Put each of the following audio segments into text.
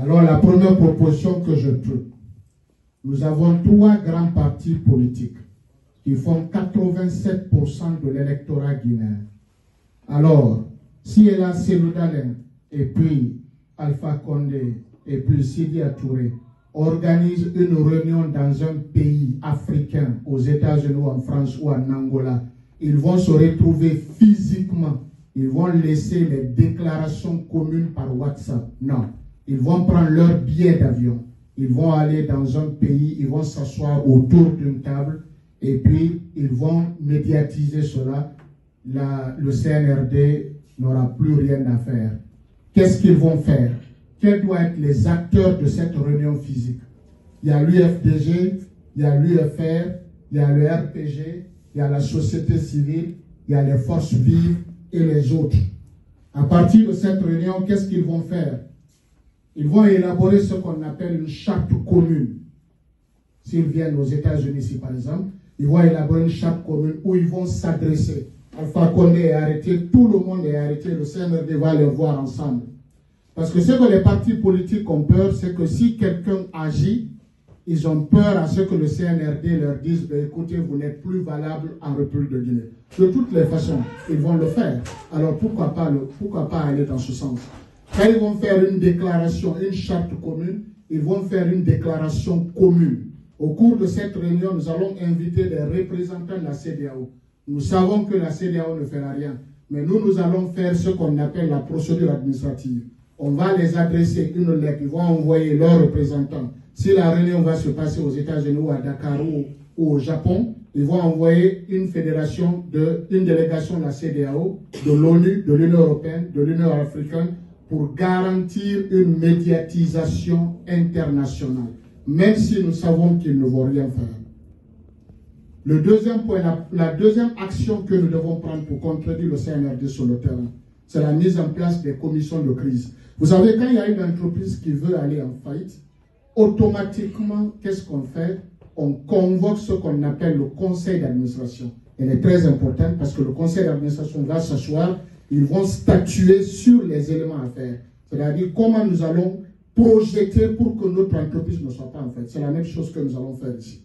Alors la première proposition que je peux, nous avons 3 grands partis politiques qui font 87% de l'électorat guinéen. Alors, si elle a Cellou Dalein et puis Alpha Condé et puis Sidi Touré organise une réunion dans un pays africain, aux États-Unis ou en France ou en Angola, ils vont se retrouver physiquement, ils vont laisser les déclarations communes par WhatsApp. Non, ils vont prendre leur billet d'avion, ils vont aller dans un pays, ils vont s'asseoir autour d'une table et puis ils vont médiatiser cela. Le CNRD n'aura plus rien à faire. Qu'est-ce qu'ils vont faire? Quels doivent être les acteurs de cette réunion physique? Il y a l'UFDG, il y a l'UFR, il y a le RPG, il y a la société civile, il y a les forces vives et les autres. À partir de cette réunion, qu'est-ce qu'ils vont faire? Ils vont élaborer ce qu'on appelle une charte commune. S'ils viennent aux États-Unis ici, par exemple, ils vont élaborer une charte commune où ils vont s'adresser. Alpha Condé est arrêté, tout le monde est arrêté, le CNRD va les voir ensemble. Parce que ce que les partis politiques ont peur, c'est que si quelqu'un agit, ils ont peur à ce que le CNRD leur dise « écoutez, vous n'êtes plus valable en République de Guinée ». De toutes les façons, ils vont le faire. Alors pourquoi pas aller dans ce sens? Quand ils vont faire une déclaration, une charte commune, ils vont faire une déclaration commune. Au cours de cette réunion, nous allons inviter des représentants de la CEDEAO. Nous savons que la CEDEAO ne fera rien, mais nous allons faire ce qu'on appelle la procédure administrative. On va les adresser une lettre, ils vont envoyer leurs représentants. Si la réunion va se passer aux États-Unis ou à Dakar ou au Japon, ils vont envoyer une délégation de la CEDEAO, de l'ONU, de l'Union européenne, de l'Union africaine, pour garantir une médiatisation internationale, même si nous savons qu'ils ne vont rien faire. Le deuxième point, la deuxième action que nous devons prendre pour contredire le CNRD sur le terrain, c'est la mise en place des commissions de crise. Vous savez, quand il y a une entreprise qui veut aller en faillite, automatiquement, qu'est-ce qu'on fait? On convoque ce qu'on appelle le conseil d'administration. Elle est très importante parce que le conseil d'administration va s'asseoir, ils vont statuer sur les éléments à faire. C'est-à-dire comment nous allons projeter pour que notre entreprise ne soit pas en faillite. C'est la même chose que nous allons faire ici.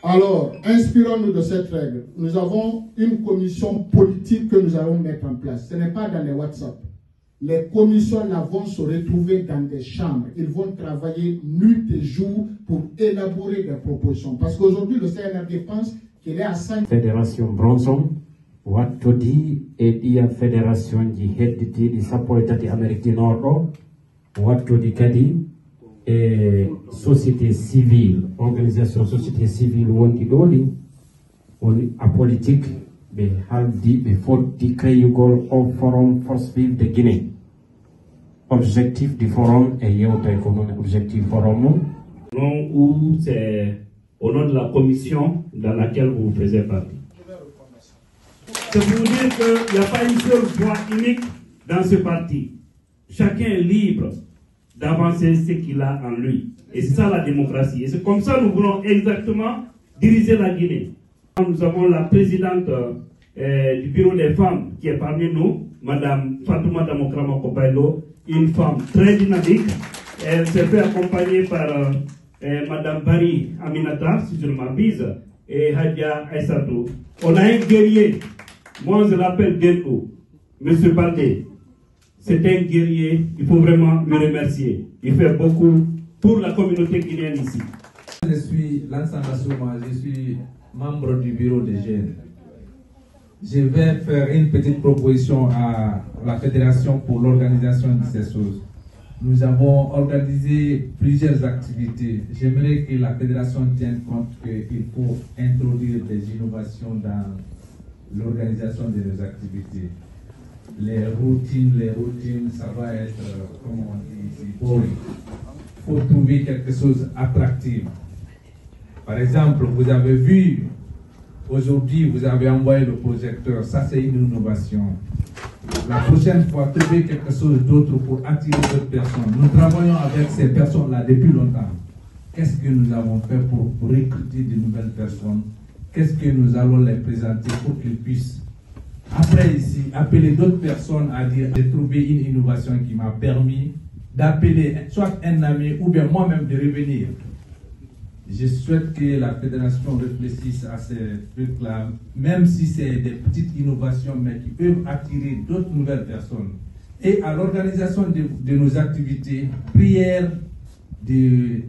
Alors, inspirons-nous de cette règle. Nous avons une commission politique que nous allons mettre en place. Ce n'est pas dans les WhatsApp. Les commissions là vont se retrouver dans des chambres. Ils vont travailler nuit et jour pour élaborer des propositions. Parce qu'aujourd'hui, le CNRD pense qu'il est à 5... Fédération Bronson, Wattodi et la Fédération de Hedditi de Sapoitati Amérique du Nord, Wattodi Kadi, et société civile, organisation société civile, à politique, mais faut créer un forum force vive de Guinée. Objectif du forum est objectif forum. Non, ou c'est au nom de la commission dans laquelle vous faisiez partie. C'est pour vous dire qu'il n'y a pas une seule voix unique dans ce parti. Chacun est libre d'avancer ce qu'il a en lui. Et c'est ça la démocratie. Et c'est comme ça que nous voulons exactement diriger la Guinée. Nous avons la présidente du bureau des femmes qui est parmi nous, Madame Fatouma Damokrama Kopailo, une femme très dynamique. Elle s'est fait accompagner par Madame Bari Aminata, si je ne m'abuse, et Hadia Aïssatou. On a un guerrier, moi je l'appelle Gendo, Monsieur Baldé. C'est un guerrier, il faut vraiment le remercier. Il fait beaucoup pour la communauté guinéenne ici. Je suis Lansana Souma, je suis membre du bureau des jeunes. Je vais faire une petite proposition à la fédération pour l'organisation de ces choses. Nous avons organisé plusieurs activités. J'aimerais que la fédération tienne compte qu'il faut introduire des innovations dans l'organisation de nos activités. Les routines, ça va être, comme on dit ici, boring. Il faut trouver quelque chose d'attractif. Par exemple, vous avez vu, aujourd'hui, vous avez envoyé le projecteur. Ça, c'est une innovation. La prochaine fois, trouver quelque chose d'autre pour attirer d'autres personnes. Nous travaillons avec ces personnes-là depuis longtemps. Qu'est-ce que nous avons fait pour recruter de nouvelles personnes? Qu'est-ce que nous allons les présenter pour qu'ils puissent après ici, appeler d'autres personnes à dire j'ai trouvé une innovation qui m'a permis d'appeler soit un ami ou bien moi-même de revenir. Je souhaite que la fédération réfléchisse à ces trucs-là, même si c'est des petites innovations, mais qui peuvent attirer d'autres nouvelles personnes. Et à l'organisation de nos activités, prière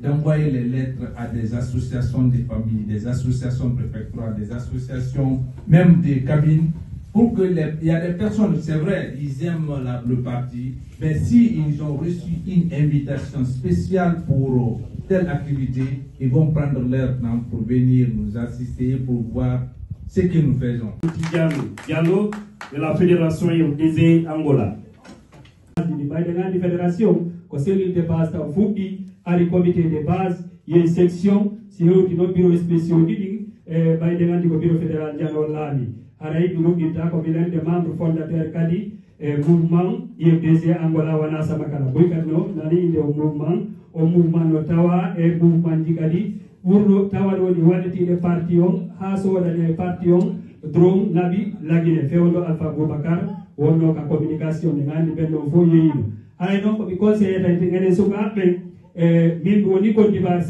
d'envoyer les lettres à des associations de familles, des associations préfectorales, des associations, même des cabines, pour que il y a des personnes, c'est vrai, ils aiment le parti, mais s'ils ont reçu une invitation spéciale pour telle activité, ils vont prendre leur temps pour venir nous assister, pour voir ce que nous faisons. Diallo de la Fédération des Angola. La fédération, conseil de base, à les comités de base, il y a une section, si vous avez un bureau spécial, le bureau fédéral Diallo Lani. Araï, nous avons des membres fondateurs Kadi, mouvement, IFDC Angola Wana Samakala. Boykano, Nani, il est au mouvement Notawa et mouvement Dikadi. Pour Tawa, nous avons des partions, Haso, des partions, Drone, Nabi, Lagine, Féodo Alpha Bobakar, ou non, la communication, les gens qui ont voyé. Alors, donc, because il y a des gens qui ont min Côte d'Ivoire,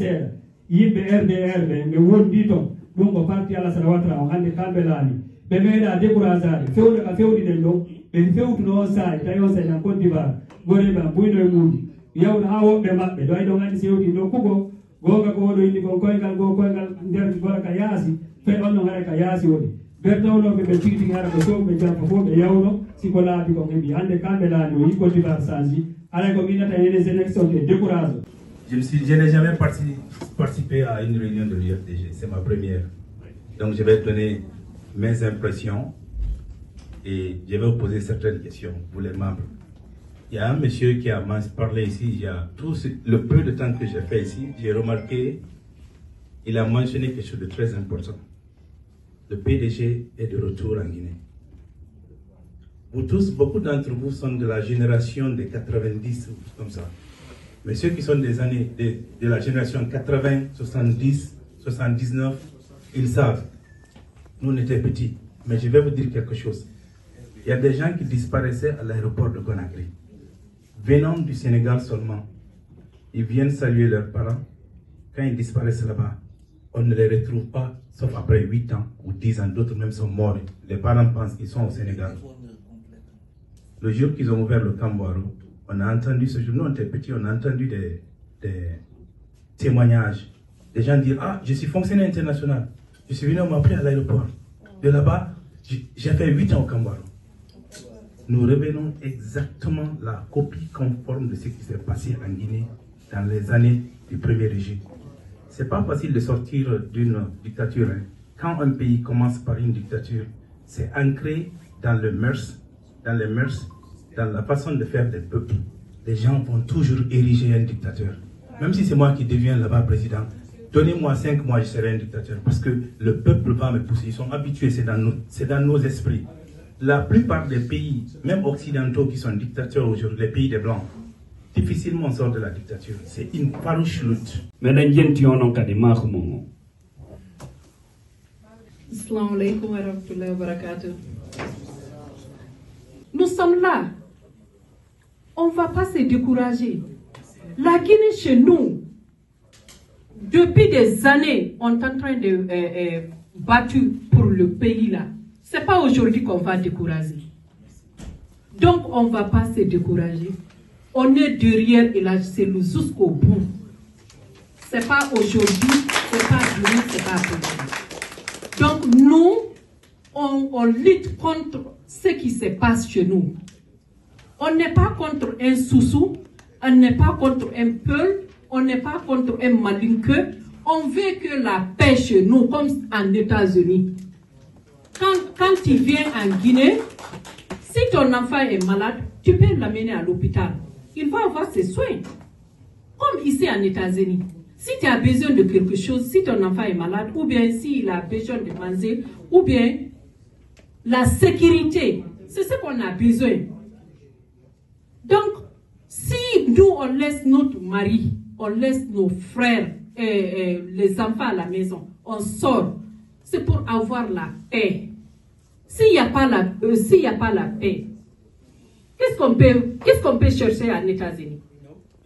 il y a RDR, mais on dit donc, on partit à la Sarawatra, on a des Kambelani. Mais il y a des courageux, Féodo de l'eau, mais Féodo no side, d'ailleurs, c'est en Côte d'Ivoire, Goreba, Bouino Moudi. Il y a un haut de map, mais il y a des gens qui ont Kugo, Goga Godo, Koingal, Goga Kayasi, fait on a Kayasi. Bertaulo be tigiti ngara ko so be jampo fo be yawno sikola bi ko ngi hande kambela no yiko divar sanji ala ko minata yene sélection de décourage. Je n'ai jamais participé à une réunion de l'UFDG, c'est ma première. Donc je vais donner mes impressions et je vais vous poser certaines questions pour les membres. Il y a un monsieur qui a parlé ici, il y a tout le peu de temps que j'ai fait ici, j'ai remarqué, il a mentionné quelque chose de très important. Le PDG est de retour en Guinée. Vous tous, beaucoup d'entre vous sont de la génération des 90 ou comme ça. Mais ceux qui sont des années de la génération 80, 70, 79, ils savent. Nous, on était petits. Mais je vais vous dire quelque chose. Il y a des gens qui disparaissaient à l'aéroport de Conakry. Venant du Sénégal seulement, ils viennent saluer leurs parents. Quand ils disparaissent là-bas, on ne les retrouve pas, sauf après 8 ans ou 10 ans. D'autres même sont morts. Les parents pensent qu'ils sont au Sénégal. Le jour qu'ils ont ouvert le Camboiro, on a entendu ce jour, nous on était petits, on a entendu des témoignages. Des gens dire, ah, je suis fonctionnaire international. Je suis venu, on m'a pris à l'aéroport. De là-bas, j'ai fait 8 ans au Camboiro. Nous revenons exactement la copie conforme de ce qui s'est passé en Guinée dans les années du premier régime. C'est pas facile de sortir d'une dictature. Hein. Quand un pays commence par une dictature, c'est ancré dans les mœurs, dans la façon de faire des peuples. Les gens vont toujours ériger un dictateur. Même si c'est moi qui deviens là-bas président, donnez-moi 5 mois, je serai un dictateur. Parce que le peuple va me pousser. Ils sont habitués, c'est dans nos esprits. La plupart des pays, même occidentaux qui sont dictateurs aujourd'hui, les pays des Blancs, difficilement on sort de la dictature. C'est une farouche lutte. Assalamu alaikum wa rahmatullahi wa barakatuh. Nous sommes là. On ne va pas se décourager. La Guinée chez nous, depuis des années, on est en train de battre pour le pays là. Ce n'est pas aujourd'hui qu'on va décourager. Donc on ne va pas se décourager. On est derrière et là c'est nous jusqu'au bout. Ce n'est pas aujourd'hui, ce n'est pas demain, ce n'est pas après. Donc nous, on lutte contre ce qui se passe chez nous. On n'est pas contre un soussou, on n'est pas contre un peul, on n'est pas contre un malinqueux. On veut que la paix chez nous, comme en États-Unis. Quand tu viens en Guinée, si ton enfant est malade, tu peux l'amener à l'hôpital. Il va avoir ses soins. Comme ici en États-Unis. Si tu as besoin de quelque chose, si ton enfant est malade, ou bien s'il a besoin de manger, ou bien la sécurité, c'est ce qu'on a besoin. Donc, si nous, on laisse notre mari, on laisse nos frères et les enfants à la maison, on sort, c'est pour avoir la paix. S'il n'y a pas la paix, qu'est-ce qu'on peut chercher en États-Unis?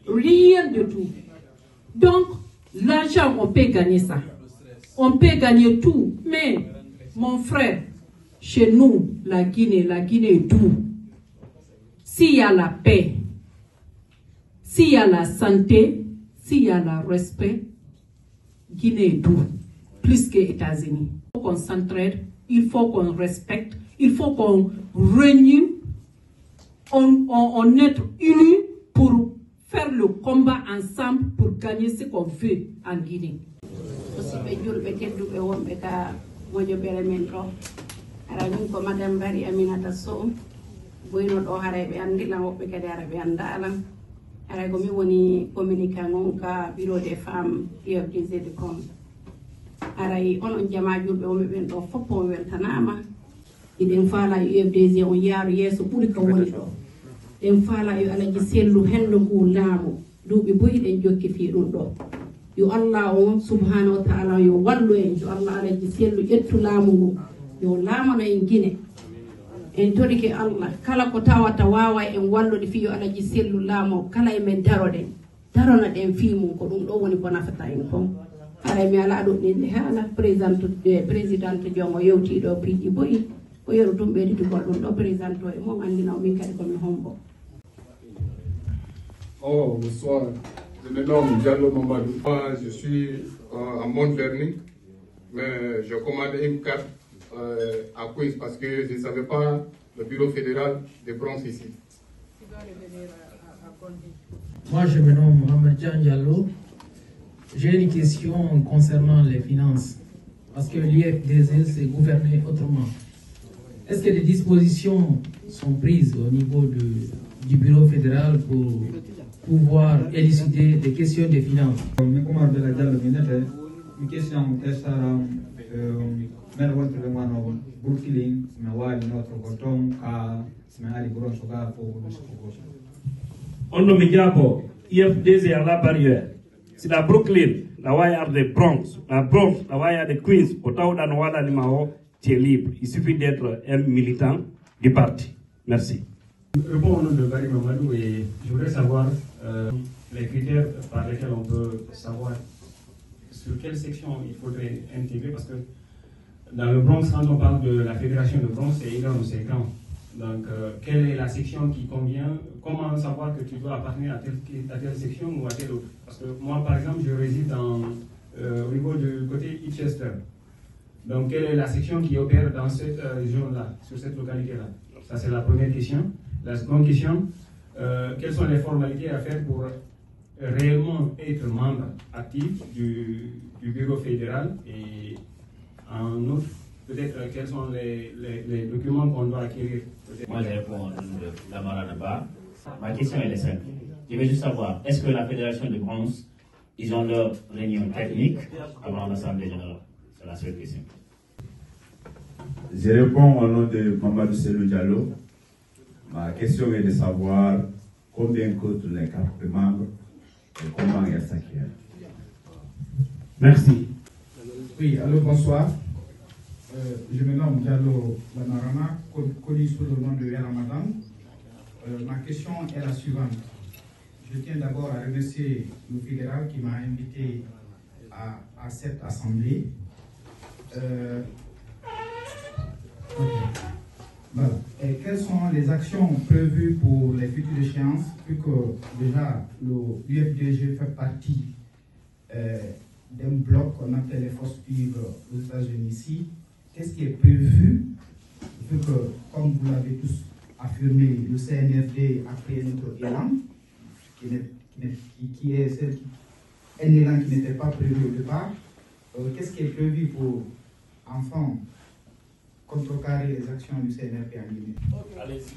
Rien du tout. Donc, l'argent, on peut gagner ça. On peut gagner tout. Mais, mon frère, chez nous, la Guinée est tout. S'il y a la paix, s'il y a la santé, s'il y a le respect, Guinée est tout. Plus que États-Unis. Il faut qu'on s'entraide, il faut qu'on respecte, il faut qu'on réunisse, on est unis pour faire le combat ensemble pour gagner ce qu'on veut en Guinée. Madame Bari Aminata Sow boyno do hare be andila wobbe kadi hare be andalam hare go mi woni communicant ka bureau des femmes IFDG de com hare on jama julbe o ben do foppo weltanama iden fala IFDG on yaaru yeso buri ko woni do den fala yo alaji sellu hendo ko laamu duubi boyden jokki fi dum do yo Allah on subhanahu wa ta'ala yo wallu en yo Allah alaji sellu ettu laamu yo laamano en Guinée en torike Allah kala ko tawata wawa en wallude fi yo alaji sellu laamo kala e men daroden darona den fi mum ko dum do woni ko nafata en ko ara mi ala do ninde hala président jongo yewti do piiji boyi ko yoru tumbe di ko dum do président e mo andina min kadi ko mi hombo. Oh, bonsoir. Je me nomme Diallo Mamadou. Moi, je suis à Mont-Vernis, mais je commande une carte à quiz parce que je ne savais pas le bureau fédéral de bronze ici. Moi, je me nomme Mohamed Diallo. J'ai une question concernant les finances. Parce que l'IFDZ s'est gouverné autrement. Est-ce que des dispositions sont prises au niveau du bureau fédéral pour pouvoir élucider des questions de finances? Une question mel wontere wano Brooklyn me wali notre coton ka me ali buron soga fo ko on no mijabo IFDG à la barrière si la Brooklyn la waya de Bronx la waya de Queens au tawda no wala ni mao tu es libre, il suffit d'être un militant du parti. Merci. Bon, au nom de Barry Mamadou, et je voudrais savoir les critères par lesquels on peut savoir sur quelle section il faudrait intégrer, parce que dans le Bronx, quand on parle de la fédération de Bronx, c'est énorme, c'est grand. Donc, quelle est la section qui convient? Comment savoir que tu dois appartenir à telle section ou à telle autre? Parce que moi, par exemple, je réside au niveau du côté Eastchester. Donc, quelle est la section qui opère dans cette région-là, sur cette localité-là? Ça, c'est la première question. La seconde question, quelles sont les formalités à faire pour réellement être membre actif du bureau fédéral? Et en outre, peut-être quels sont les documents qu'on doit acquérir? Moi, je réponds au nom de Lamara Naba. Ma question elle est simple. Je veux juste savoir, est-ce que la fédération de bronze, ils ont leur réunion technique avant l'Assemblée générale? C'est la seule question. Je réponds au nom de Mamadou Selou Diallo. Ma question est de savoir combien coûtent les cartes de membres et comment elles s'acquièrent. Merci. Oui, allô, bonsoir. Je me nomme Diallo Lamarama, connu sous le nom de Ramadan. Ma question est la suivante. Je tiens d'abord à remercier le fédéral qui m'a invité à cette assemblée. Voilà. Et quelles sont les actions prévues pour les futures échéances, vu que déjà l'UFDG fait partie d'un bloc qu'on appelle les forces vives aux États-Unis ici. Qu'est-ce qui est prévu, vu que, comme vous l'avez tous affirmé, le CNFD a créé notre élan, qui est un élan qui n'était pas prévu au départ. Qu'est-ce qui est prévu pour, enfin, contrecarrer les actions du CNFD en Guinée? Allez-y.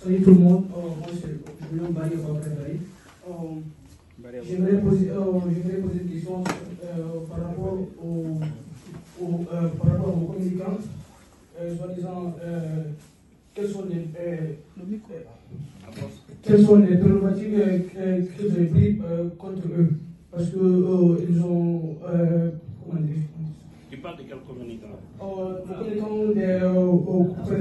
Salut tout le monde, moi je me nomme Barry Babakari. J'aimerais poser une question par rapport aux communicants, soi-disant, quelles sont les prérogatives que vous avez prises contre eux? Parce que ils ont, comment dire? Tu parles de quel communicant? Le communicant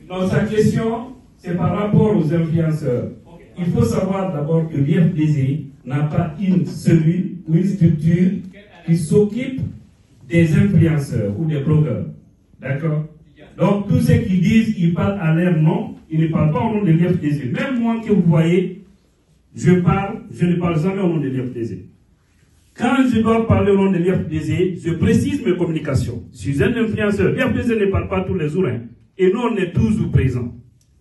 Donc sa question, c'est par rapport aux influenceurs. Il faut savoir d'abord que l'IFDZ n'a pas une cellule ou une structure qui s'occupe des influenceurs ou des blogueurs. D'accord? Donc tous ceux qui disent qu'ils parlent à leur nom, ils ne parlent pas au nom de l'IFDZ. Même moi que vous voyez, je ne parle jamais au nom de l'IFDZ. Quand je dois parler au nom de l'IFDZ, je précise mes communications. Je suis un influenceur. L'IFDZ ne parle pas tous les jours. Et nous, on est toujours présents.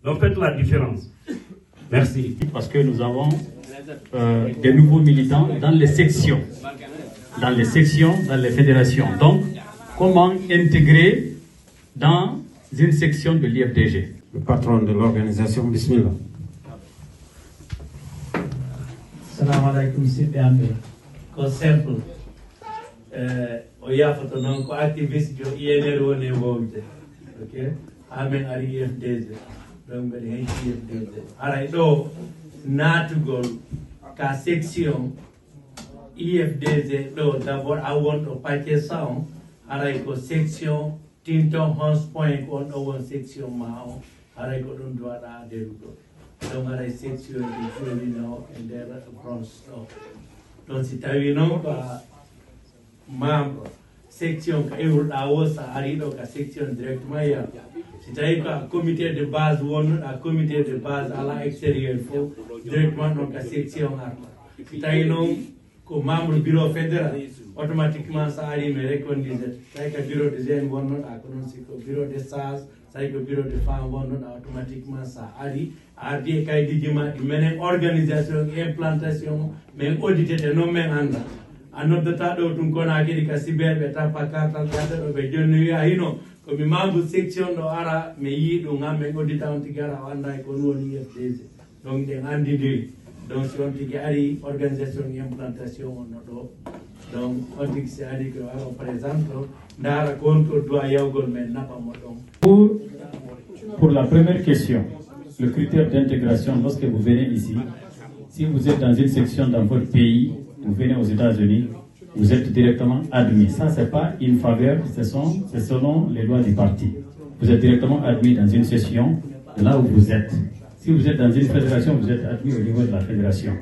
Donc faites la différence. Merci. Parce que nous avons des nouveaux militants dans les sections. Dans les sections, dans les fédérations. Donc, comment intégrer dans une section de l'IFDG? Le patron de l'organisation, Bismillah. Salam alaikum, c'est bien. Ko simple. O yafoto non ko activiste jo INR woni wowde. OK? Amen ari IFDG. Donc ben hen IFDG. Aray do natugol ka section IFDG do d'abord a won do paquet sound aray ko section Tinton Hans Point on do won section ma on aray ko don do ada derugo. Donc aray section di Florino and there bronze no. Donc si tawi non ba membre section ka ewruɗa wo sa ari ɗo ka section directement ya si tawi ko comité de base won a comité de base à l'extérieur fof directement ɗon ka section arta si tawi noon ko membre bureau fédéral automatiquement sa ari mi recondise tawi ko bureau de jeune wonnoɗa ko noon si ko bureau de sage tawi ko bureau de femme wonnoɗa automatiquement sa ari a ardi e kayidiji ma ɗi menen organisation implantation min auditete noon min anda a noddata ɗo tun kona kadi ka siberɓe tappa kartal yadda ɗo ɓe jonni wiya hino komi membre section ɗo ara mi yi ɗum gam min audita on tigui ara o anda e ko ɗum woni IFDG donc ɗen andidiri donc si on tigui ari organisation implantation onno ɗo donc on tigui si ari ko ara o présente o dara ko won ko doit yawgol men napamo ɗon. Pour la première question, le critère d'intégration, lorsque vous venez ici, si vous êtes dans une section dans votre pays, vous venez aux États-Unis, vous êtes directement admis. Ça, ce n'est pas une faveur, c'est selon les lois du parti. Vous êtes directement admis dans une session, là où vous êtes. Si vous êtes dans une fédération, vous êtes admis au niveau de la fédération.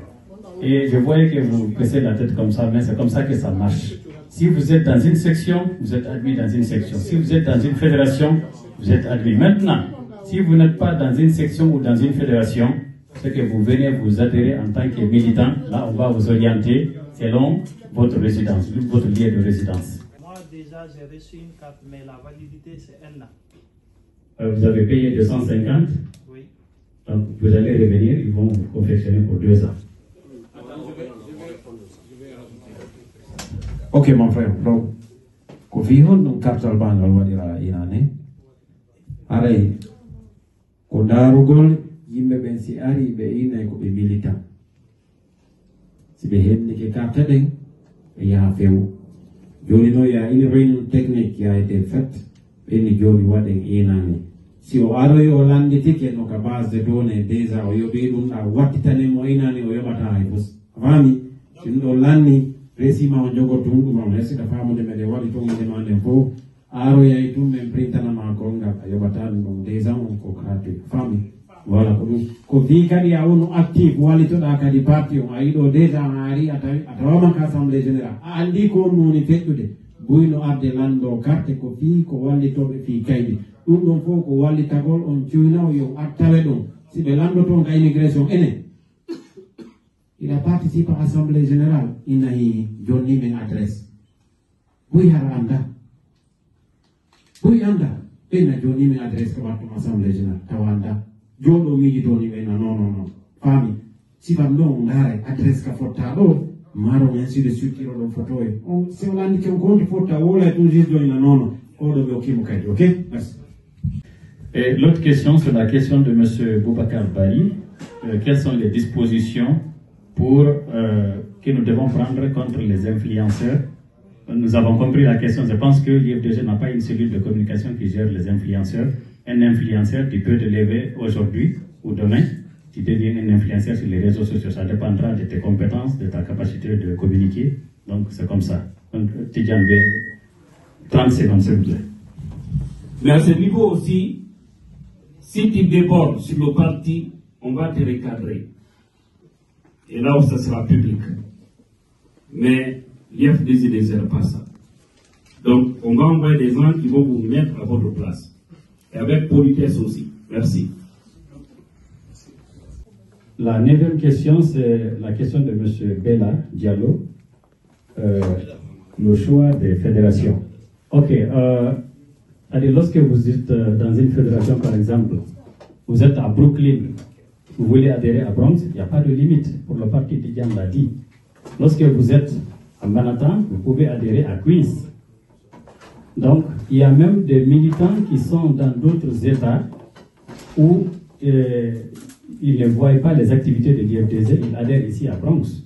Et je voyais que vous baissez la tête comme ça, mais c'est comme ça que ça marche. Si vous êtes dans une section, vous êtes admis dans une section. Si vous êtes dans une fédération, vous êtes admis. Maintenant, si vous n'êtes pas dans une section ou dans une fédération, c'est que vous venez vous adhérer en tant que militant. Là, on va vous orienter selon votre résidence, votre lieu de résidence. Moi, déjà, j'ai reçu une carte, mais la validité, c'est 1 an. Vous avez payé 250? Oui. Donc, vous allez revenir, ils vont vous confectionner pour 2 ans. Ok, mon frère. Donc, ko fi hon ɗum kartal bangal waɗira inane aray ko darugol yimɓe ɓen si ari ɓe inay ko ɓe militant si ɓe heɓnike carte ɗen ɓe yaha fewu joni no ya une réunion technique qui a été faite ɓeni joni waɗen inane si o aroy o landitike no ka base de données déjà o yoɓi ɗum ɗa wattitanemo inane o yoɓata hay fos fami si ɗum ɗo lanni resima o jogo tun ɗum on hesita famude meɗe waɗi tun demande fof aroyay tum men printanama ko ngal a yoɓata ɗum ɗon déjà on ko gratuit fami voilà ko ɗum ko fi kadi a wonu active wallitoɗa kadi parti on a yiɗo déjà a ari a tawama ka assemblée général a andi ko on woni feƴƴude buyno arde lando carte ko fi ko wallitoɓe fi kaydi ɗum ɗon fof ko wallitagol on cuyna o yo attawe ɗon si ɓe landoton ka immigration enen il a participé à l'Assemblée générale, il a donné une adresse. Oui, Haranda. Oui, Anda. Il a donné une adresse pour l'Assemblée générale. Tawanda. Jodo mi donné une non. Famille. Si vous avez une adresse qui est forte, maro ainsi de suite, il y a une photo. Si on a dit qu'on compte photo, on a toujours donné une non. On doit ok? Merci. Et l'autre question, c'est la question de M. Boubacar Bari. Quelles sont les dispositions que nous devons prendre contre les influenceurs? Nous avons compris la question. Je pense que l'IFDG n'a pas une cellule de communication qui gère les influenceurs. Un influenceur, tu peux te lever aujourd'hui ou demain, tu deviens un influenceur sur les réseaux sociaux. Ça dépendra de tes compétences, de ta capacité de communiquer. Donc c'est comme ça. Donc Tidjane, 30 secondes s'il vous plaît. Mais à ce niveau aussi, Si tu débordes sur le parti, on va te recadrer. Et là où ça sera public. Mais l'IFDZ ne désire pas ça. Donc, on va envoyer des gens qui vont vous mettre à votre place. Et avec politesse aussi. Merci. La 9e question, c'est la question de M. Bella Diallo. Le choix des fédérations. Ok. Lorsque vous êtes dans une fédération, par exemple, vous êtes à Brooklyn, vous voulez adhérer à Bronx, il n'y a pas de limite pour le parti, Didiane l'a dit. Lorsque vous êtes à Manhattan, vous pouvez adhérer à Queens. Donc, il y a même des militants qui sont dans d'autres États où ils ne voient pas les activités de l'IFDZ, ils adhèrent ici à Bronx.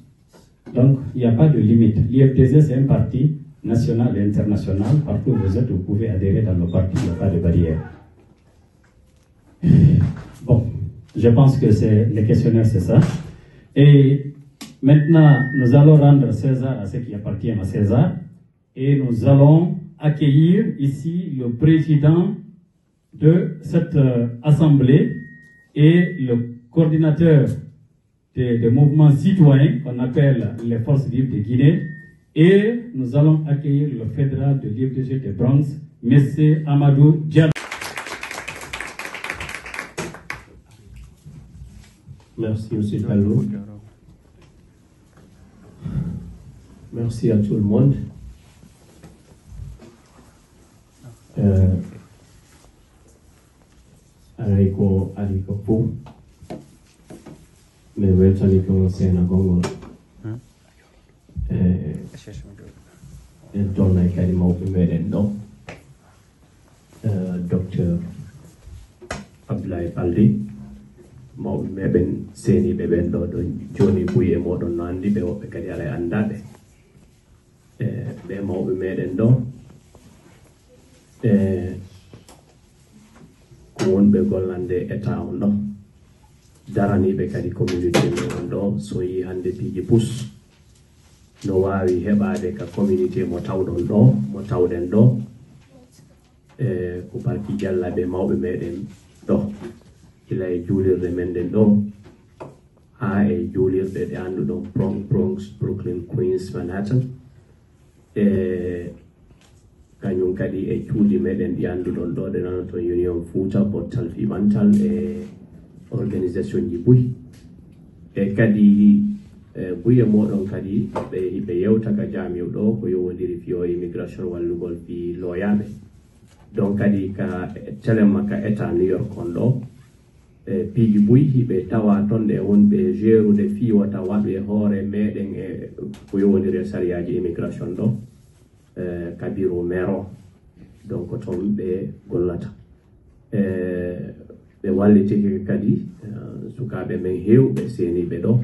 Donc, il n'y a pas de limite. L'IFDZ, c'est un parti national et international. Partout où vous êtes, vous pouvez adhérer dans le parti, il n'y a pas de barrière. Bon, je pense que le questionnaire, c'est ça. Et maintenant, nous allons rendre César à ce qui appartient à César. Et nous allons accueillir ici le président de cette assemblée et le coordinateur des mouvements citoyens qu'on appelle les forces vives de Guinée. Et nous allons accueillir le fédéral de l'IFDG de Bronx, M. Amadou Diallo. Merci, M. Diallo. Merci à tout le monde. Aliko Pou, mais weltaniko Sena Gongol. En tolnay kadi mawɓe meɗen ɗo docteur Abdoulaye Balde mawɓe meɗen seniɓe ɓen ɗo joni buyi e moɗon no andi ɓe woɓɓe kadi ala e andaɓe ɓe mawɓe meɗen ɗo ko wonɓe gollande état on ɗo daraniɓe kadi communauté meɗen ɗo so yi hande piiji pus no wawi heɓade ka communauté mo tawɗon ɗo mo tawɗen ɗo ko parti jallaɓe mawɓe meɗen ɗo ila e juulirde men ɗen ɗo ha e juulirɗe ɗe anduɗon Bronx, Brooklyn, Queens, Manhattan kañum kadi e cuuɗi meɗen ɗi anduɗon ɗo ɗe nana toon Union Fouta Bottal Fimantal e organisation ji buy e kadi buye moɗon kadi ɓe yewta ka jamiu ɗo ko yowodiri fiyo immigration wallugol fi looyaɓe donc kadi ka telemma ka état New York on ɗo piiji buy hiɓe tawa toon ɗe wonɓe gérude fiwata waɗe hoore meɗen e ko yowodiri e sariyaji immigration ɗo ka bureau maire o donc toon ɓe gollata ɓe wallitike kadi sukaɓe men hewɓe seniɓe ɗo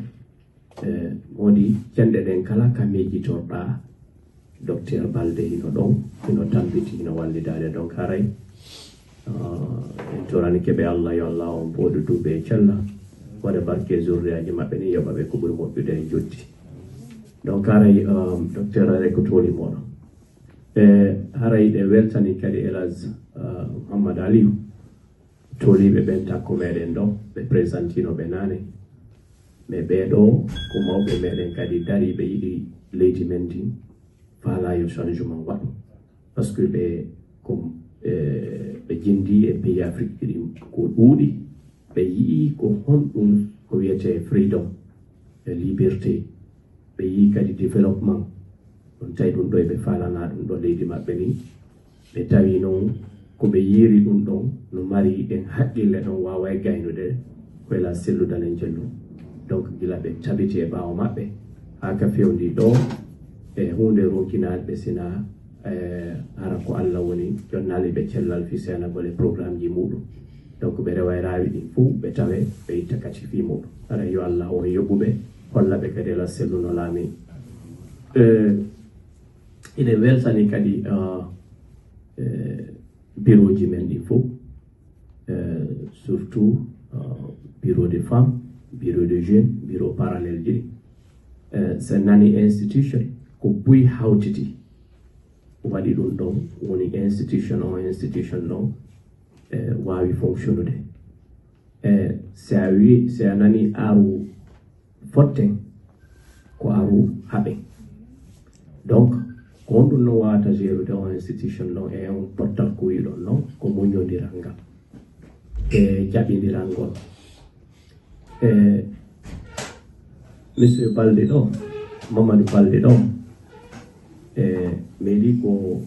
wodi cende ɗen kala ka miijitorɗa docteur Balde hino ɗon hino tambiti hino wallidade donc haray en torani keɓe Allah yo Allah on boɗo duuɓe e cella waɗa barke zurriyaji maɓɓe ni yoɓa ɓe ko ɓuri moƴƴude e joddi donc haray docteur are ko toli moɗon haray ɗe weltani kadi Elhadj Mouhammad Aliou toliɓe ɓen takko meɗen ɗo ɓe présentinoɓe nane mais ɓeɗo ko mawɓe meɗen kadi dari ɓe yiɗi leydi men din faala yo changement waɗu par ce que ɓe jindi e pays Afrique ɗiɗi ko ɗuuɗi ɓe yii ko honɗum ko wiyete freedom e liberté ɓe yii kadi développement ɗum tawi ɗum ɗo eɓe falana ɗum ɗo leydi maɓɓe ni ɓe tawi noon ko ɓe yiiri ɗum ɗon no mari ɗen haqqille ɗon wawa e gaynude ko ela selludal en jellu donc gila ɓe tabiti e ɓaawo maɓɓe haa ka fewndi ɗo e hunde ronkinaɗe sina hara ko Allah woni jonnali ɓe cellal fi senagol e programme ji muɗum donc ɓe rewa e raawi ɗin fuu ɓe tawe ɓe itta kati fi muɗum ara yo Allah o yoɓuɓe holla ɓe kadi ela selluno laami ine weltani kadi bureau ji men ɗin fuu surtout bureau de femmes bureau de jeunes bureau parallèle ji so nani institution ko buy hawtiti waɗi ɗum ɗon woni institution ɗon wawi fonctionnude se a nani aru fotten ko aru haɓe. Donc ko on ɗum no wawata gérude o institution ɗon e on portal ko wiɗon noon ko muñodiral ngal e jaɓidiral ngol. Monsieur Balde ɗo, Mamadou Balde ɗo, meeɗi ko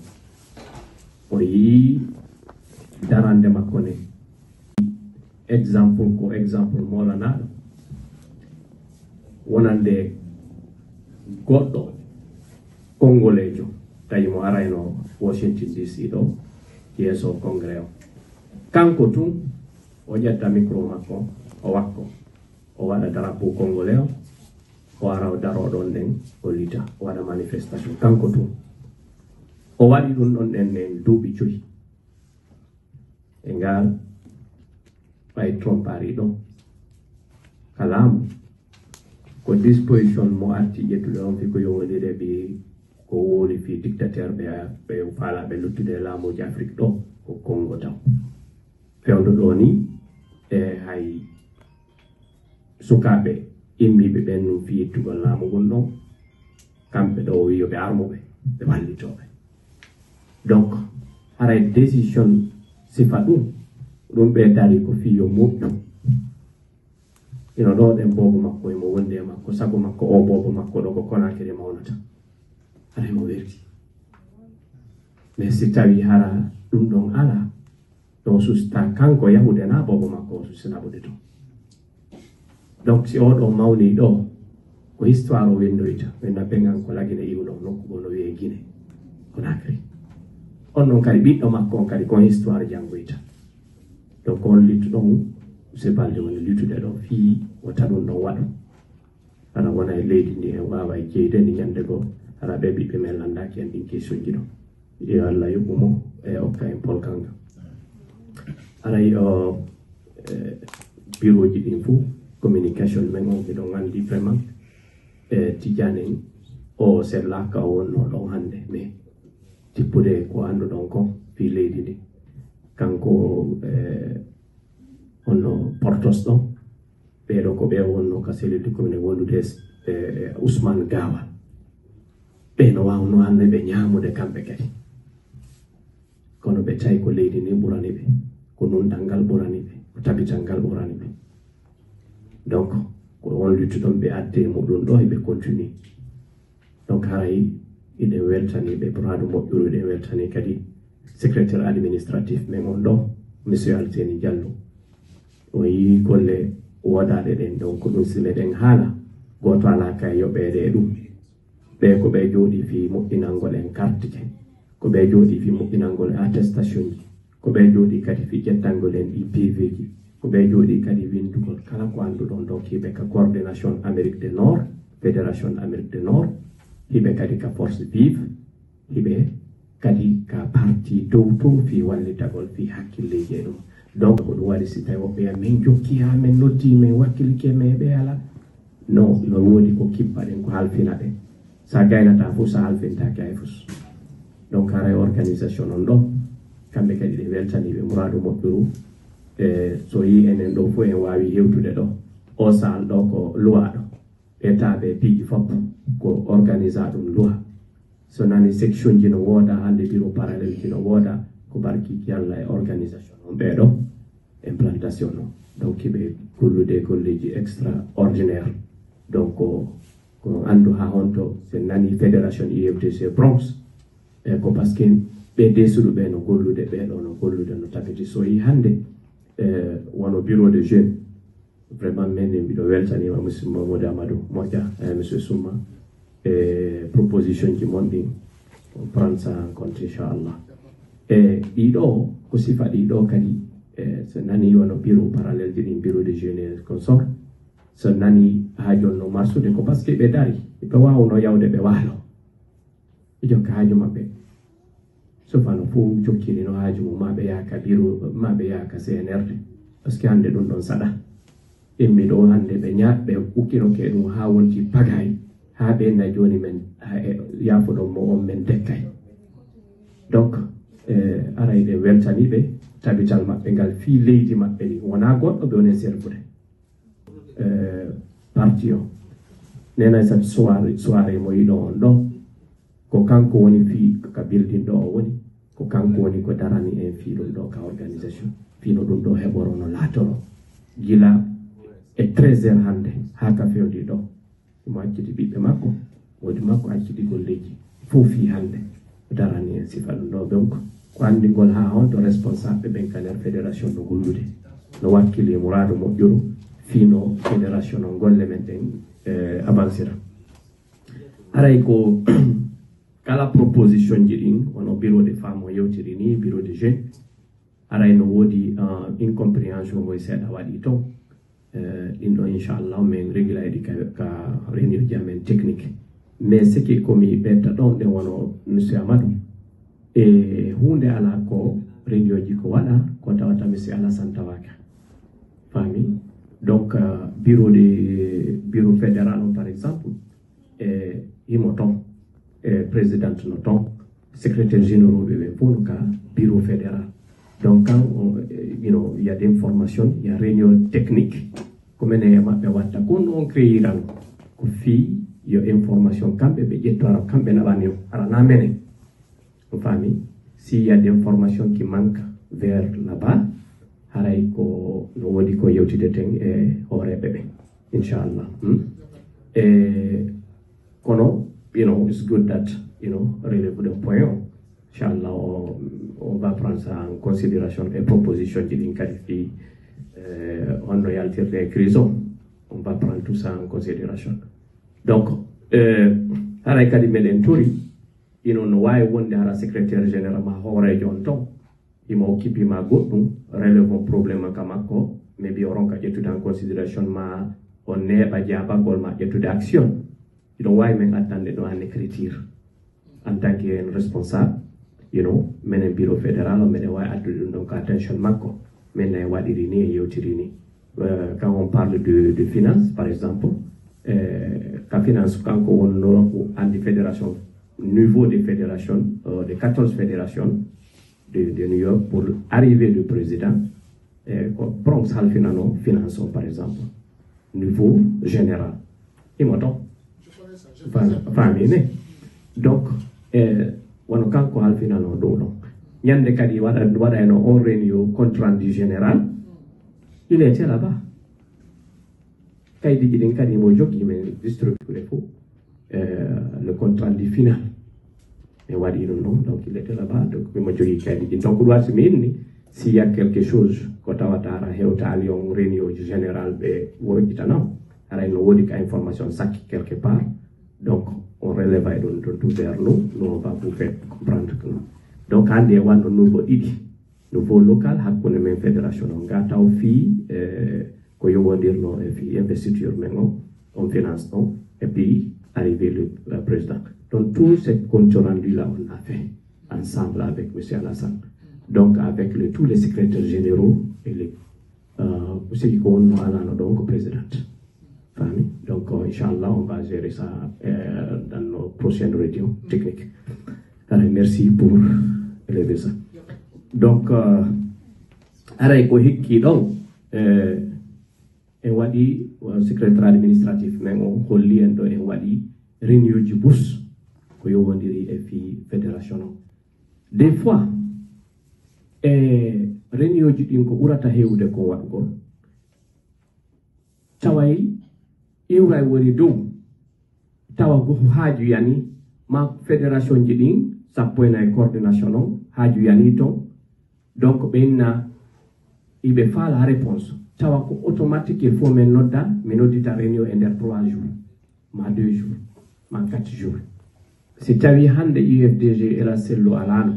o yii darande makko ne exemple ko exemple molanaɗo wonande goɗɗo congolejo tawi mo arayno Washington DC ɗo yeeso congrès o kanko tun o ƴetta micro makko o wakko o waɗa drapeau congolais o ara o daro ɗon ɗen o lita o waɗa manifestation kanko tun o waɗi ɗum ɗon ɗen nen duuɓi 5 e ngal ɓay trompari ɗo kalamu ko disposition mo arti ƴettude on fi ko yowodire ɓe ko woni fi dictateur ɓe faalaɓe luttude laamuji Afrique ɗo ko Congo taw fewdo ɗo ni e hay sukaɓe immiɓe ɓen num fi yettugol laamu gon ɗon kamɓe ɗo wi yoɓe armoɓe ɓe wallitoɓe. Donc haray décision sifa ɗum ɓe dari ko fi yo moƴƴu ino ɗo ɗen bobo makko emo wondi e makko sago makko o bobo makko ɗo ko Conakry mawnata haray mo werti. Mais si tawi hara ɗum ɗon ala ɗo susta kanko yahude na bobo makko o susinaɓude to. Donc si oɗo mawni ɗo ko histoire o windoyta winda ɓengan ko lagine iwɗo nokku go no wiye Guinée Conakry on noon kadi ɓiɗɗo makko on kadi kon histoire janngoyta. Donc on littu ɗon se balde woni littude ɗo fii wata ɗum ɗon waɗo hara wona e leydi ndi en wawa e jeyde ndi ñande goo hara ɓe ɓiɓɓe men landaki en ɗin question ji ɗo yo Allah yoɓɓumo e okka en polkal ngal. Haray o bureau ji ɗin fou communication men on miɗon andi vraiment Tidiane o sellaka o wonno ɗon hande mais tippude ko anduɗon ko fi leydi ndi kanko honno portos ɗon ɓeɗo ko ɓe wonno ka sellude commune wondude Ousmane Gawa ɓe no wawno hande ɓe ñamude kamɓe kadi kono ɓe tawi ko leydi ndi ɓurani ɓe ko nundal ngal ɓurani ɓe ko tabital ngal ɓurani ɓe. Donc ko on luttuɗon ɓe adde muɗum ɗo eɓe continue. Donc haray iɗen weltani ɓe brado moƴƴuɗo ɗen weltani kadi secrétaire administratif men on ɗo monsieur Alteni Diallo o yi golle wodaɗe ɗen donc ɗum si meɗen haala goto ala kay yoɓede e ɗum ɓe ko ɓe jooɗi fi moƴƴinalngol en carte je ko ɓe jooɗi fi moƴƴinalngol e attestation ji ko ɓe jooɗi kadi fi ƴettangol en IPV ji ko ɓe jooɗi kadi windugol kala ko annduɗon donc hiɓe ka coordination Amérique du Nord fédération Amérique du Nord hiɓe kadi ka force vive hiɓe kadi ka parti dow to fi wallitagol fi hakkilleji e ɗum. Donc ko ɗum waɗi si tawi woɓɓe min jokki ha min noddi min wakkilike me ɓe ala non no woodi ko kippaɗen ko halfina ɗen sa gaynata fof sa halfintaki hay fus. Donc haray organisation on ɗo kamɓe kadi ɗe weltaniɓe muradu moƴƴuru so yi enen ɗo fof en wawi hewtude ɗo o sal ɗo ko loi ɗo etaɓe piiji fof ko organisa ɗum loi so nani section ji no wooda hande bureau parallèle ji no wooda ko barkiki Allah e organisation on ɓeɗo implantation o donc ɓe gollude golleji extraordinaire. Donc ko andu ha honto se nani fédération IFDC Bronx ko par ce que ɓe desuɗuɓe no gollude ɓeɗo no gollude no tabiti so yi hande wono bureau de jeune vraiment men mbiɗo weltanima monsieur Mamadou Amadou moƴƴa monsieur Souma proposition ji mon ɗin prendre ça en compte inchallah e ɗiɗo ko sifa ɗiɗo kadi so nani wono bureau parallèle ji ɗin bureau de jeune et consort so nani ha jonno marsude ko par ce que ɓe dari ɓe wawno yawde ɓe waalo ɓe jokka haaju maɓɓe sofano fof jokkiri no haaju mum ma ɓe yaka bureau ma ɓe yaka CNRD par ce que hande ɗum ɗon saɗa immi ɗo hande ɓe ɓe ukkinoke ɗum ha wonti pagay ha ɓe na joni men yafuɗon mo on men dekkay. Donc aray ɗe weltaniɓe tabital maɓɓe ngal fi leydi maɓɓe ɗi wona goɗɗo ɓe woni servude parti o nena sat soirée mo yiɗo on ɗo ko kanko woni fi ka building ɗo o woni ko kanko woni ko darani en fi ɗum ɗo ka organisation fino ɗum ɗo heɓorono laatoro gila e 13h hande ha ka fewndi ɗo mo acciti ɓiɓɓe makko wodi makko acciti golleji fof fi hande darani en sifa ɗum ɗo donc ko andigol ha on to responsable ɓen ka nder fédération no gollude no wakkili mourado moƴƴuru fino fédération no golle men ɗen avancera aray ko kala proposition ji ɗin wono bureau de femme o yewtiri ni bureau de jeune aray no woodi incompréhension moye seeɗa waɗi ton ɗin ɗo inchallah min régula eɗi ka réunion ji amen technique mais ce qui komi ɓedda ɗon ɗen wono monsieur amadou e hunde ala ko réunion ji ko waɗa ko tawata monsieur alassane tawaka fami donc bureau fédéral on par exemple himo ton présidente no ton secrétaire généraux ɓe fof no ka bureau fédéral donc quand il y a des informations il y a réunion technique comme ne maɓɓe watta ko non créiran ko fi yo information kamɓe ɓe ƴettora kamɓe naɓani arana mene on fami s'il y a des informations qui manquent vers là-bas haray ko no wodi ko yewtide ten e hooreɓe ɓe inchallah kono it's good that relève le point inchallah on va prendre ça en considération et proposition qui ɗin kadi fi on no yaltirde e crise on va prendre tout ça en considération donc haray kadi meɗen tori no wawi wonde hara secrétaire général ma hoorejo on ton imo occupima goɗɗum relevant probléme ka makko mais mbi o ronka ƴettude en considération ma on neeɓa jabagol ma ƴettude action iɗon wawi men attande ɗo en écriture en tant que responsable minen bureau fédéral o meɗen wawi addude ɗum ɗon ko attention makko min ne waɗiri ni e yewtiri ni quand on parle de finance par exemple ka finance kanko wonno andi fédération niveau de fédération de 14 fédérations de New York pour arriver le président Bronx halfinano finance par exemple niveau général imoton famine donc wono kanko halfinano ɗo ɗon ñande kadi waɗayno on réunion compte rendu général il était là-bas kaydi ɗin kadi mo jogui men distribué fof le compte rendu final e waɗi ɗum ɗon donc il était là-bas donc mimo jogui kaydi ɗin donc ɗum wasi mi inni s'il y a quelque chose ko tawata ara hewta ali on réunion général ɓe woƴƴitana aray no woodi ka information sakki quelque part donc on relève ɗum tout vers nous on va vous faire comprendre que donc hande e wanno nouveau ɗiɗi nouveau local hakkunde men fédération o nga taw fi ko yowodirno e fi investiture men on finance ɗon et puis arrivé le président donc tout ce compte rendu là on a fait ensemble avec monsieur Alassane donc avec tous les secrétaires généraux et les ceux qui ont alano donc présidente famille donc inchallah on va gérer ça dans nos prochaines réunions techniques. Alors, merci pour élever ça donc aray ko hikki ɗon en waɗi secrétaire administratif men o holli en ɗo en waɗi réunion ji bourse ko yowodiri e fi fédération o des fois réunion ji ɗin ko ɓurata hewde ko waɗgol taway iwray woni dow tawa ko haaju yani ma fédération ji ɗin sappo e coordination o haaju yani ton donc ɓenna iɓe faala réponse tawa ko automatique il faut men nodda mi noddita réunion e nder 3 jours ma 2 jours ma 4 jours si tawi hande UFDG ela sello alano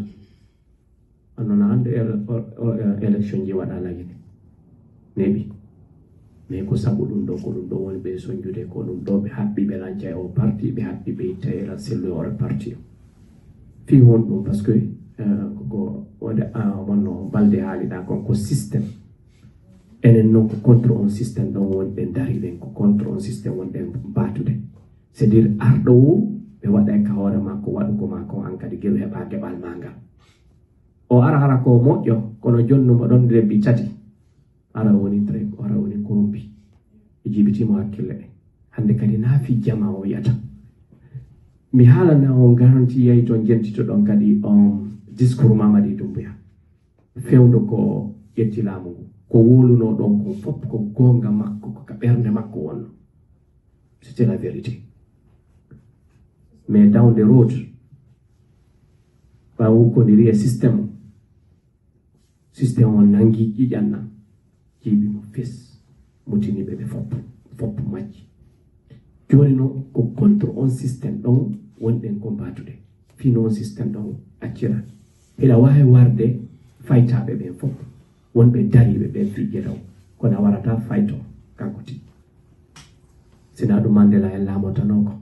annona hande élection ji waɗa lagine neɓi mais ko sabu ɗum ɗo ko ɗum ɗo woni ɓe soñjude ko ɗum ɗo ɓe haɓɓi ɓe lanca e o parti ɓe haɓɓi ɓe itta ela sello e ore parti o fi won ɗum par ce que ko wonno balde haaliɗa kon ko systéme enen noon ko contre on systéme ɗon wonɗen dari ɗen ko contre on systéme wonɗen batude c' est dire arɗo o ɓe waɗa ka hoore makko waɗu ko makko an kadi gueɗo heɓa keɓal ma ngal o ara ko moƴƴo kono jonnuma ɗon lebbi tati ara woni tre ara woni korumpi e jibitimo hakkille ɗe hande kadi naafi jama o yiyata mi haalana on garanti yahi to jentito ɗon kadi discours Mamadi Doumbouya fewndo ko ƴetti laamu ngu ko woluno ɗon ko fof ko gonga makko ko ka ɓernde makko wonno c'était la vérité mais down the road ɓawo kodiri e systéme o nangi ƴiƴanna jiiɓimo fes mutiniɓe ɓe fopp majji joni noon ko contre on systéme ɗon wonɗen ko mbatude fino on systéme ɗon accira heɗa wawi warde faytaɓe ɓen fof wonɓe dariɓe ɓen fijjetaw kono a warata fayto kanko ti sina ɗum Mandela en laamotano ko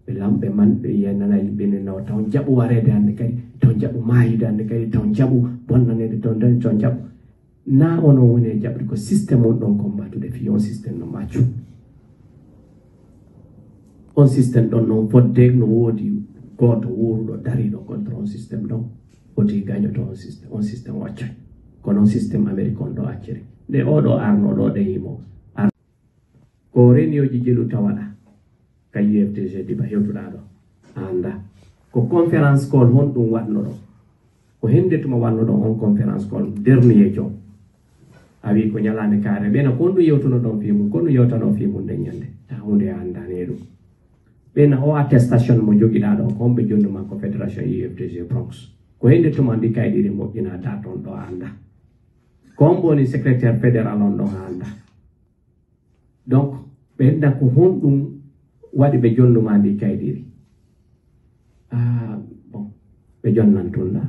ɓe lamɓe man ɓe yennana yimɓe ne nawa taw jaɓu warede hande kadi taw jaɓu maayide hande kadi taw jaɓu bonnanede taw jaɓu na onon woni e jaɓri ko systéme on ɗon kombatude fi on systéme no maccu on systéme ɗon noon fodde no woodi goto wuruɗo dariɗo contre on systéme ɗon oti gañoto on systéme wacca kono on systéme amérique on ɗo acciri nde oɗo arnoɗo ɗe yimo ko renioji jeeluta waɗa ka UFDG diba hewtuɗa ɗo anda ko conférence call hon ɗum waɗno ɗo ko hendetuma wanno ɗon on conférence call dernier jour a wi ko ñalande kaare ɓena ko on ɗum yewtuno ɗon fimum ko ɗum yewtano fimum nde ñande ta hunde andane ɗum ɓena o attestation mo joguiɗa ɗo ko homɓe jonnuma ko fédération UFDG Bronx ko hendetuma ndi kayɗiɗi moƴƴina ta toon ɗo anda ko on woni secrétaire fédéral on ɗon anda donc ɓenɗa ko hon ɗum waɗi ɓe jonnuma ndi kayɗiɗi bon ɓe jonnan tunɗa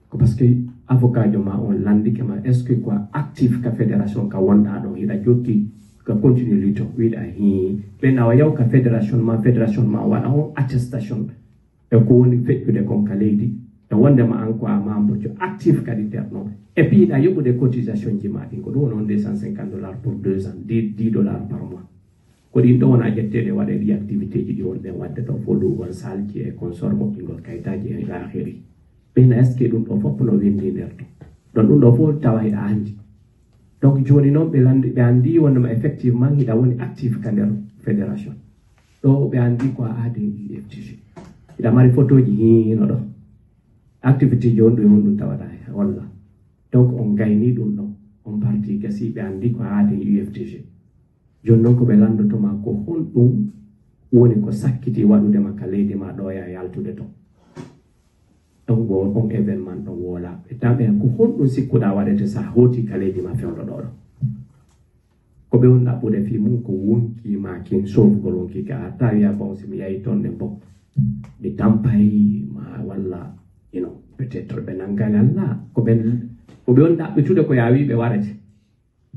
ko par ce que avocat jo ma on landike ma est ce que quoi actif ka fédération ka wonɗa ɗon hiɗa jokki ka continue luto wiɗa hi ɓenna wa yaw ka fédération ma waɗa on attestation e ko woni feƴƴude kon ka leydi e wondema an ko a membre jo actif kadi nder ɗon et puis yiɗa yoɓude cotisation ji ma ɗin ko ɗum woni $250 pour 2 ans $10 par mois ko ɗin ɗo wona ƴetteɗe waɗe ɗi activité ji ɗi wonɗen wadde ɗo foɗugol salji e consort moƴƴingol kayitaji e ila ahiri ɓeyna est ce que ɗum ɗo fof no windi nder to ɗon ɗum ɗo fof tawa hiɗa andi donc joni noon ɓe andi wondema effectivement hiɗa woni actif ka nder fédération ɗo ɓe andi ko a aadi UFDG hiɗa mari photo ji hino ɗo activité ji on ɗum on ɗum tawaɗa walla donc on gayni ɗum ɗo on parti gasi ɓe andi ko aadi UFDG joni noon ko ɓe landotoma ko honɗum woni ko sakkiti waɗudema ka leydi ma ɗo ya yaltude to donc bo on événement ɗon woola ɓe tamɓe ko honɗum sikkuɗa waɗete sa hoti ka leydi ma fewɗo ɗo ɗo ko ɓe on ɗaɓɓude fi mum ko wonki makin sofgol wonki ka a tawiya bon si mi yahi toon ɗe bon ɗi tampay ma walla peut être ɓe nangani alla ko ɓe on ɗaɓɓitude ko ya wi ɓe waɗete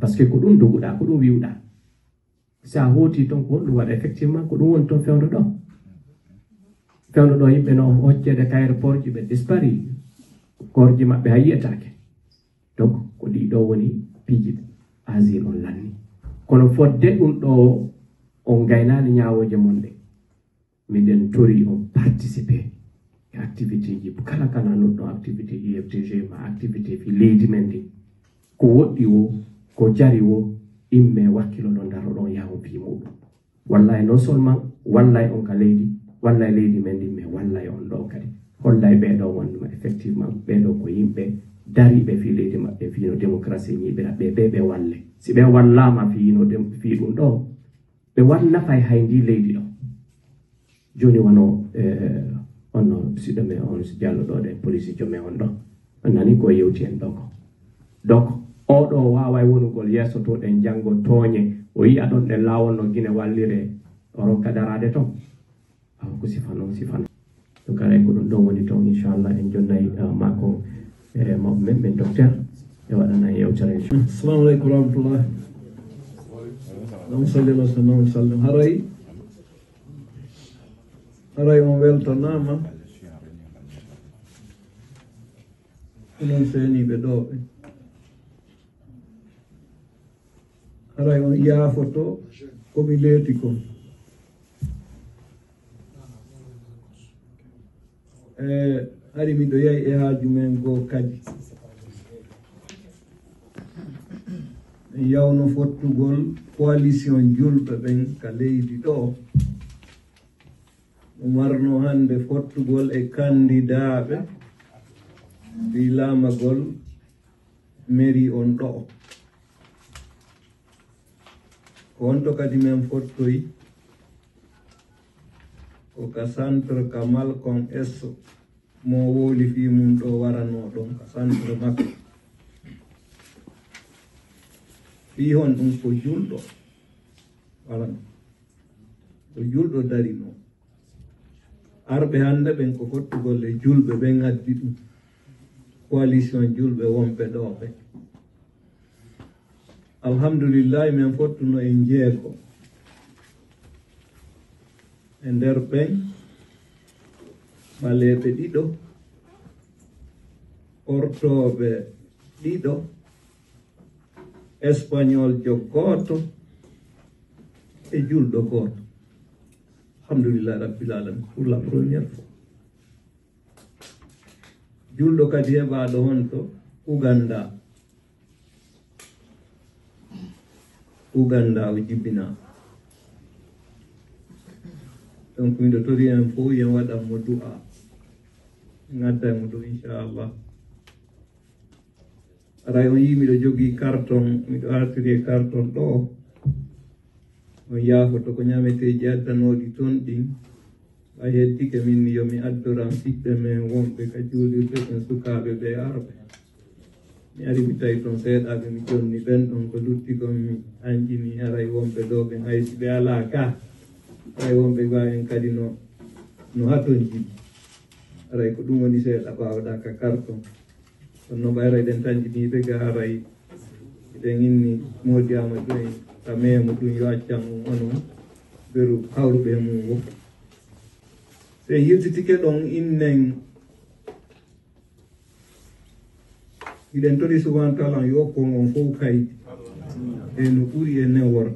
par ce que ko ɗum doguɗa ko ɗum wiwɗa sa hoti toon ko honɗum waɗa effectivement ko ɗum woni toon fewndo ɗo yimɓe no hoccede ka aéroport ji ɓe dispari korji maɓɓe ha yiyatake donc ko ɗiɗo woni piiji asile on lanni kono fodde ɗum ɗo on gaynani ñawoje mon ɗe miɗen tori on participer e activité ji kala kana nodɗo activité UFDG ma activité fi leydi men ndi ko woɗɗi wo ko jari wo imme wakkilo ɗo daro ɗon yawo fi muɗum wallay non seulement wallay on ka leydi wallay leydi men ndi mais wallay on ɗo kadi hollay ɓeɗo wonduma effectivement ɓeɗo ko yimɓe dariɓe fi leydi maɓɓe fino démocratie ñiɓira ɓe walle si ɓe wallama fi ɗum ɗo ɓe wannafay hay ndi leydi ɗo joni wono onno siɗo me on diallo ɗo ɗe police jome on ɗo on nani ko yewti en ɗo ko donc oɗo waway wonugol yesso to ɗen janggo tooñe o yiya ɗon ɗen lawol no guine wallire o rokka darade toon ko sifano to kare ko ɗum ɗon woni toon inchallah en jonnayi mako e mabɓe men ɓen docteur e waɗana yewtere assalamu aleykum warahmatullah nam sallim haray on weltanama onon feeniɓe ɗo ɓe haray on yaafoto komi leeti ko hari miɗo yahi e haaju men goo kadi en yawno fottugol coalition julɓe ɓen ka leydi ɗo ɗum warno hande fottugol e candidaɓe ɗi laamagol mairie on ɗo ko wonto kadi men fottoyi ko ka centre ka Malcolm Esso mo woli fi mum ɗo warano ɗon ka centre makko fi hon ɗum ko julɗo warano ko julɗo darino arɓe hande ɓen ko fottugol e julɓe ɓen addi ɗum coalition julɓe wonɓe ɗo ɓe alhamdulillahi min fottuno en jeego e nder ɓen ɓaleɓe ɗiɗo ortoɓe ɗiɗo espagnol jo gooto e julɗo gooto alhamdulillah rabbil alamin pour la première fois julɗo kadi heɓaɗo honto Uganda o jibbina donc miɗo tori en fof yen waɗanmo du'a gadda mo ɗo inchallah aray on yi miɗo jogui carton miɗo artiri e carton ɗo on yaafoto ko ñameteji addanoɗi toon ɗin a heddike min yomi addoran ɓiɓɓe men wonɓe ka julirɓe ɓen sukaɓe ɓe arɓe mi ari mi tawi toon seeɗaɓe mi jonni ɓen ɗon ko lutti kon mi anƴini aray wonɓe ɗo ɓen haysi ɓe ala ka aray wonɓe gawen kadi no haton jiɗi aray ko ɗum woni seeɗa ɓawɗa ka carton kono no ɓayra eɗen tañƴiniɓe ga aray eɗen inni Mody Amadou en ta memo ɗum yo accan onon beru hawruɓe mum wo se yirtitike ɗon innen iɗen tori souvent talan yo kon on fof kaydi e no ɓuuri e newor